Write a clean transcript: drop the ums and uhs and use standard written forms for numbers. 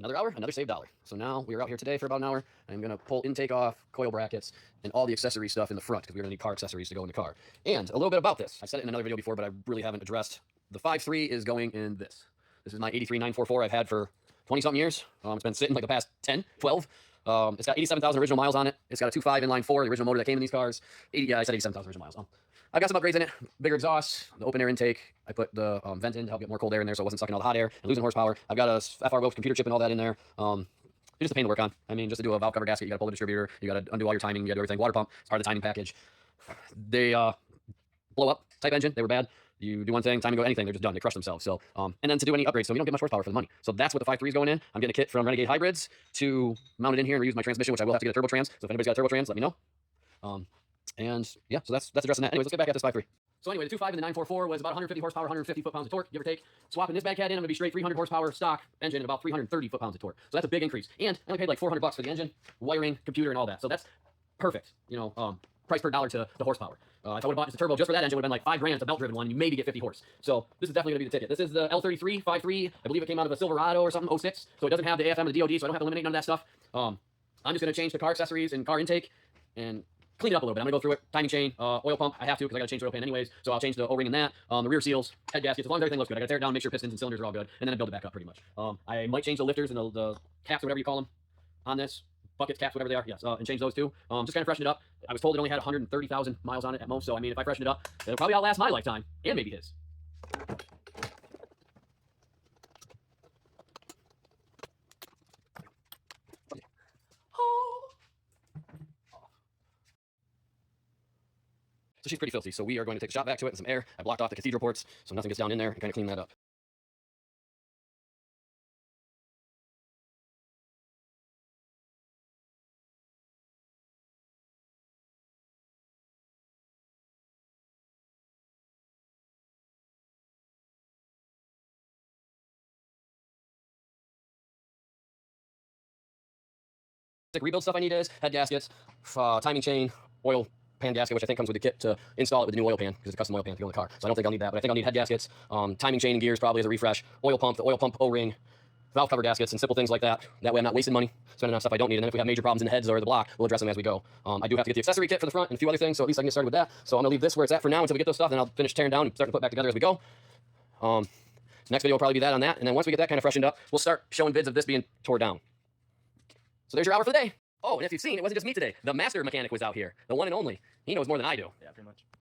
Another hour, another saved dollar. So now we are out here today for about an hour. I'm going to pull intake off, coil brackets, and all the accessory stuff in the front because we're going to need car accessories to go in the car. And a little bit about this. I've said it in another video before, but I really haven't addressed. The 5.3 is going in this. This is my 83-944 I've had for 20-something years. It's been sitting like the past 10, 12. It's got 87,000 original miles on it. It's got a 2.5 inline 4, the original motor that came in these cars. Yeah, I said 87,000 original miles. I've got some upgrades in it. Bigger exhaust, the open air intake. I put the vent in to help get more cold air in there so it wasn't sucking all the hot air and losing horsepower. I've got a FR Wilks computer chip and all that in there. It's just a pain to work on. I mean, just to do a valve cover gasket, you got to pull the distributor, you got to undo all your timing, you got to do everything. Water pump, it's part of the timing package. They blow up. Type engine, they were bad. You do one thing, timing go anything, they're just done. They crush themselves. So, and then to do any upgrades, so we don't get much horsepower for the money. So that's what the 5.3 is going in. I'm getting a kit from Renegade Hybrids to mount it in here and reuse my transmission, which I will have to get a turbo trans. So if anybody's got a turbo trans, let me know. And yeah, so that's addressing that. Anyways, let's get back at this 5.3. So anyway, the 2.5 and the 944 was about 150 horsepower, 150 foot-pounds of torque, give or take. Swapping this bad cat in, I'm gonna be straight 300 horsepower stock engine and about 330 foot-pounds of torque. So that's a big increase. And I only paid like $400 for the engine, wiring, computer, and all that. So that's perfect. You know, price per dollar to horsepower. If I would have bought just a turbo just for that engine, it would have been like $5 grand. It's a belt-driven one, and you maybe get 50 horse. So this is definitely gonna be the ticket. This is the L33 5.3. I believe it came out of a Silverado or something, 06. So it doesn't have the AFM and the DOD, so I don't have to eliminate none of that stuff. I'm just gonna change the car accessories and car intake and clean it up a little bit. I'm gonna go through it. Timing chain, oil pump. I have to because I gotta change the oil pan anyways. So I'll change the O-ring in that. The rear seals, head gaskets. As long as everything looks good, I gotta tear it down, make sure pistons and cylinders are all good, and then I build it back up pretty much. I might change the lifters and the caps or whatever you call them on this. Buckets, caps, whatever they are, yes, and change those too. Just kind of freshen it up. I was told it only had 130,000 miles on it at most, so I mean, if I freshen it up, it'll probably outlast my lifetime, and maybe his. So she's pretty filthy, so we are going to take a shot back to it with some air. I blocked off the cathedral ports, so nothing gets down in there, and kind of clean that up. Rebuild stuff I need is head gaskets, timing chain, oil pan gasket, which I think comes with the kit to install it with the new oil pan because it's a custom oil pan to go in the car. So I don't think I'll need that, but I think I'll need head gaskets, timing chain and gears probably as a refresh, oil pump, the oil pump O-ring, valve cover gaskets, and simple things like that. That way I'm not wasting money spending on stuff I don't need. And then if we have major problems in the heads or the block, we'll address them as we go. I do have to get the accessory kit for the front and a few other things, so at least I can get started with that. So I'm gonna leave this where it's at for now until we get those stuff, and I'll finish tearing down and start to put back together as we go. Next video will probably be that on that, and then once we get that kind of freshened up, we'll start showing vids of this being tore down. So there's your hour for the day. Oh, and if you've seen, it wasn't just me today. The master mechanic was out here. The one and only. He knows more than I do. Yeah, pretty much.